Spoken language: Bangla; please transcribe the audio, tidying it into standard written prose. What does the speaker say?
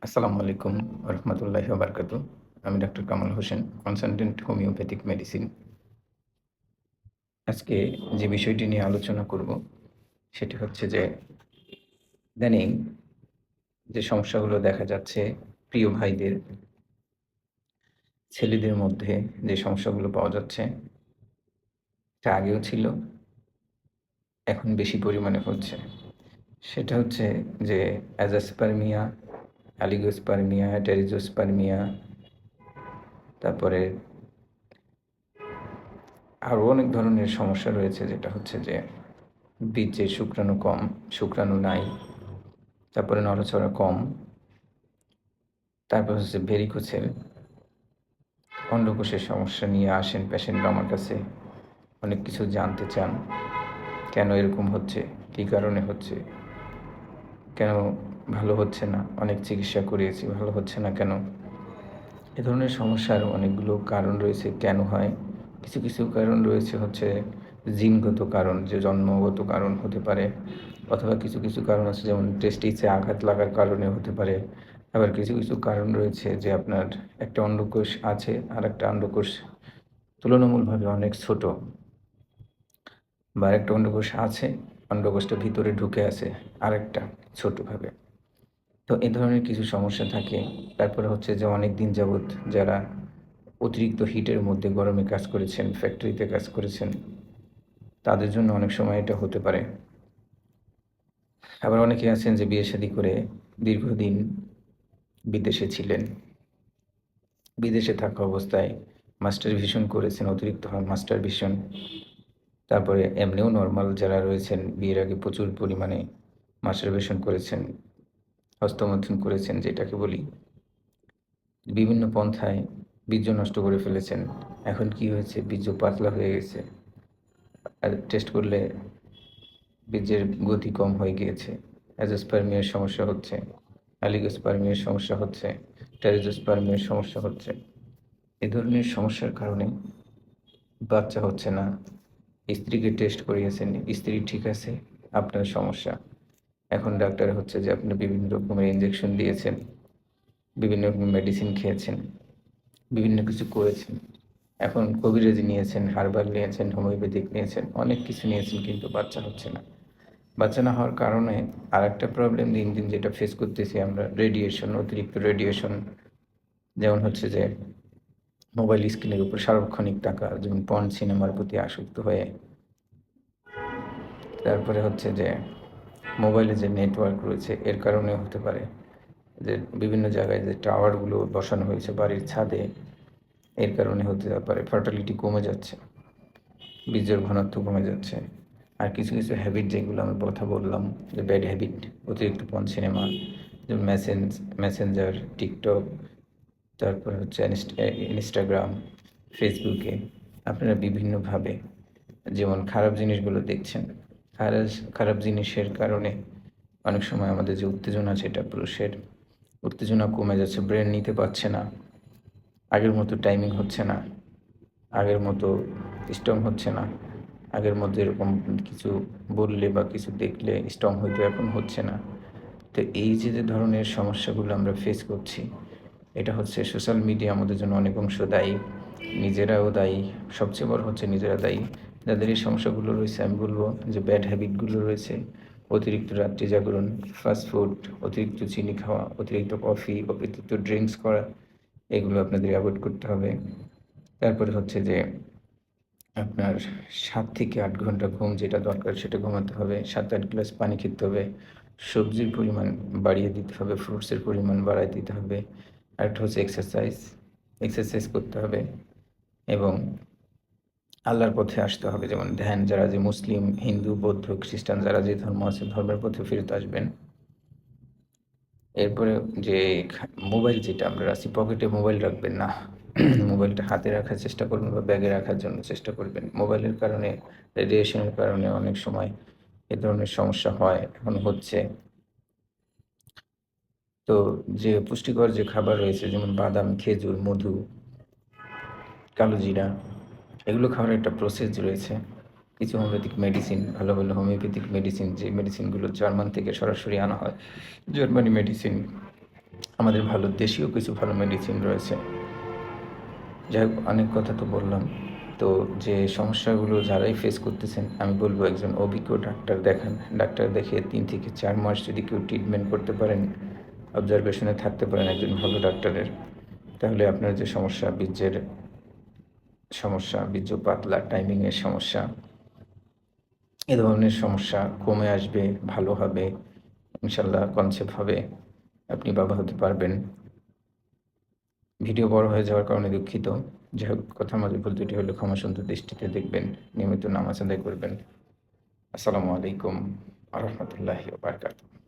আসসালামু আলাইকুম রহমতুল্লাহি বারকাতু। আমি doctor Kamal Hossain, consultant homeopathic medicine. আজকে যে বিষয়টি নিয়ে আলোচনা করব, সেটি হচ্ছে যে ইদানিং যে সমস্যাগুলো দেখা যাচ্ছে প্রিয় ভাইদের, ছেলেদের মধ্যে যে সমস্যাগুলো পাওয়া যাচ্ছে, এটা আগেও ছিল, এখন বেশি পরিমাণে হচ্ছে। সেটা হচ্ছে যে অ্যাজাস্পারমিয়া, অ্যালিগোস্পারমিয়া, টেরিজোস্পারমিয়া, তারপরে আরও অনেক ধরনের সমস্যা রয়েছে, যেটা হচ্ছে যে বীর্যের শুক্রাণু কম, শুক্রাণু নাই, তারপরে নড়াচড়া কম, তারপর হচ্ছে ভেরিকোসেল, অন্ডকোষের সমস্যা নিয়ে আসেন পেশেন্টরা আমার কাছে, অনেক কিছু জানতে চান, কেন এরকম হচ্ছে, কী কারণে হচ্ছে, কেন ভালো হচ্ছে না, অনেক চিকিৎসা করিয়েছি ভালো হচ্ছে না কেন। এ ধরনের সমস্যার অনেকগুলো কারণ রয়েছে কেন হয়। কিছু কিছু কারণ রয়েছে হচ্ছে জিনগত কারণ, যে জন্মগত কারণ হতে পারে, অথবা কিছু কিছু কারণ আছে যেমন টেস্টিসে আঘাত লাগার কারণে হতে পারে। আবার কিছু কিছু কারণ রয়েছে যে আপনার একটা অন্ডকোষ আছে আর একটা অন্ডকোষ তুলনামূলকভাবে অনেক ছোট, বা একটা অন্ডকোষ আছে, অন্ডকোষটা ভিতরে ঢুকে আছে আরেকটা ছোটভাবে। তো এ ধরনের কিছু সমস্যা থাকে। তারপরে হচ্ছে যে অনেক দিন যাবৎ যারা অতিরিক্ত হিটের মধ্যে গরমে কাজ করেছেন, ফ্যাক্টরিতে কাজ করেছেন, তাদের জন্য অনেক সময় এটা হতে পারে। আবার অনেকে আছেন যে বিয়ে শাদী করে দীর্ঘদিন বিদেশে ছিলেন, বিদেশে থাকা অবস্থায় মাস্টার ভিশন করেছেন, অতিরিক্ত মাস্টার ভিশন। তারপরে এমনিও নর্মাল যারা রয়েছেন বিয়ের আগে প্রচুর পরিমাণে মাস্টারবেশন করেছেন, হস্তমৈথুন করেছেন যেটাকে বলি, বিভিন্ন পন্থায় বীর্য নষ্ট করে ফেলেছেন। এখন কি হয়েছে, বীর্য পাতলা হয়ে গেছে, আর টেস্ট করলে বীর্যের গতি কম হয়ে গিয়েছে, অ্যাজোস্পার্মিয়ার সমস্যা হচ্ছে, অ্যালিগোস্পার্মিয়ার সমস্যা হচ্ছে, টেরিজোস্পার্মিয়ার সমস্যা হচ্ছে। এ ধরনের সমস্যার কারণে বাচ্চা হচ্ছে না। স্ত্রীকে টেস্ট করিয়েছেন, স্ত্রী ঠিক আছে, আপনার সমস্যা। এখন ডাক্তার হচ্ছে যে আপনি বিভিন্ন রকমের ইঞ্জেকশন দিয়েছেন, বিভিন্ন রকমের মেডিসিন খেয়েছেন, বিভিন্ন কিছু করেছেন। এখন কবিরাজি নিয়েছেন, হার্বাল নিয়েছেন, হোমিওপ্যাথিক নিয়েছেন, অনেক কিছু নিয়েছেন, কিন্তু বাচ্চা হচ্ছে না। বাচ্চা না হওয়ার কারণে আরেকটা প্রবলেম দিন দিন যেটা ফেস করতেছি আমরা, রেডিয়েশন, অতিরিক্ত রেডিয়েশন। যেমন হচ্ছে যে মোবাইল স্ক্রিনের উপর সার্বক্ষণিক তাকা, যেমন পর্ন সিনেমার প্রতি আসক্ত হয়ে। তারপরে হচ্ছে যে মোবাইলে যে নেটওয়ার্ক রয়েছে এর কারণেও হতে পারে, যে বিভিন্ন জায়গায় যে টাওয়ারগুলো বসানো হয়েছে বাড়ির ছাদে, এর কারণে হতে পারে ফার্টিলিটি কমে যাচ্ছে, বীর্যের ঘনত্ব কমে যাচ্ছে। আর কিছু কিছু হ্যাবিট যেগুলো আমি কথা বললাম, যে ব্যাড হ্যাবিট, অতিরিক্ত পর্ন সিনেমা, যেমন মেসেঞ্জার, টিকটক, তারপরে হচ্ছে ইনস্টাগ্রাম, ফেসবুকে আপনারা বিভিন্নভাবে যেমন খারাপ জিনিসগুলো দেখছেন। খারাপ খারাপ জিনিসের কারণে অনেক সময় আমাদের যে উত্তেজনা, সেটা পুরুষের উত্তেজনা কমে যাচ্ছে, ব্রেন নিতে পারছে না, আগের মতো টাইমিং হচ্ছে না, আগের মতো স্ট্রং হচ্ছে না, আগের মধ্যে এরকম কিছু বললে বা কিছু দেখলে স্ট্রং হইতো, এখন হচ্ছে না। তো এই যে যে ধরনের সমস্যাগুলো আমরা ফেস করছি, এটা হচ্ছে সোশ্যাল মিডিয়া আমাদের জন্য অনেক অংশ দায়ী, নিজেরাও দায়ী। সবচেয়ে বড় হচ্ছে নিজেরা দায়ী। যাদের এই সমস্যাগুলো রয়েছে, আমি বলবো যে ব্যাড হ্যাবিটগুলো রয়েছে, অতিরিক্ত রাত্রি জাগরণ, ফাস্টফুড, অতিরিক্ত চিনি খাওয়া, অতিরিক্ত কফি, অতিরিক্ত ড্রিঙ্কস করা, এগুলো আপনাদের অ্যাভয়েড করতে হবে। তারপরে হচ্ছে যে আপনার ৭ থেকে ৮ ঘন্টা ঘুম যেটা দরকার সেটা ঘুমাতে হবে, ৭-৮ গ্লাস পানি খেতে হবে, সবজির পরিমাণ বাড়িয়ে দিতে হবে, ফ্রুটসের পরিমাণ বাড়ায় দিতে হবে। আরেকটা হচ্ছে এক্সারসাইজ করতে হবে, এবং আল্লাহর পথে আসতে হবে। যেমন ধ্যান, যারা যে মুসলিম, হিন্দু, বৌদ্ধ, খ্রিস্টান, যারা যে ধর্ম আছে ধর্মের পথে ফেরত আসবেন। এরপরে যে মোবাইল, যেটা আমরা আছি, পকেটে মোবাইল রাখবেন না। মোবাইলটা হাতে রাখার চেষ্টা করবেন বা ব্যাগে রাখার জন্য চেষ্টা করবেন। মোবাইলের কারণে, রেডিয়েশনের কারণে অনেক সময় এ ধরনের সমস্যা হয়, এখন হচ্ছে। তো যে পুষ্টিকর যে খাবার রয়েছে, যেমন বাদাম, খেজুর, মধু, কালো জিরা, এগুলো খাওয়ার একটা প্রসেস রয়েছে। কিছু হোমিওপ্যাথিক মেডিসিন, ভালো ভালো হোমিওপ্যাথিক মেডিসিন, যে মেডিসিনগুলো জার্মান থেকে সরাসরি আনা হয়, জার্মানি মেডিসিন, আমাদের ভালো দেশীয় কিছু ভালো মেডিসিন রয়েছে। যাই হোক, অনেক কথা তো বললাম। তো যে সমস্যাগুলো যারাই ফেস করতেছেন, আমি বলব একজন অভিজ্ঞ ডাক্তার দেখান। ডাক্তার দেখিয়ে ৩ থেকে ৪ মাস যদি কেউ ট্রিটমেন্ট করতে পারেন, অবজারভেশনে থাকতে পারেন একজন ভালো ডাক্তারের, তাহলে আপনার যে সমস্যা, বীর্য পাতলা, টাইমিংয়ের সমস্যা, এ ধরনের সমস্যা কমে আসবে, ভালো হবে। ইনশাআল্লাহ কনসেপ্ট হবে। আপনি বাবা হতে পারবেন। ভিডিও বড় হয়ে যাওয়ার কারণে দুঃখিত। যাই হোক, কথার মাঝে ভুল ত্রুটি হলে ক্ষমা সুন্দর দৃষ্টিতে দেখবেন। নিয়মিত নামাজ আদায় করবেন। আসসালামু আলাইকুম ওয়া রাহমাতুল্লাহি ওয়া বারাকাতুহু।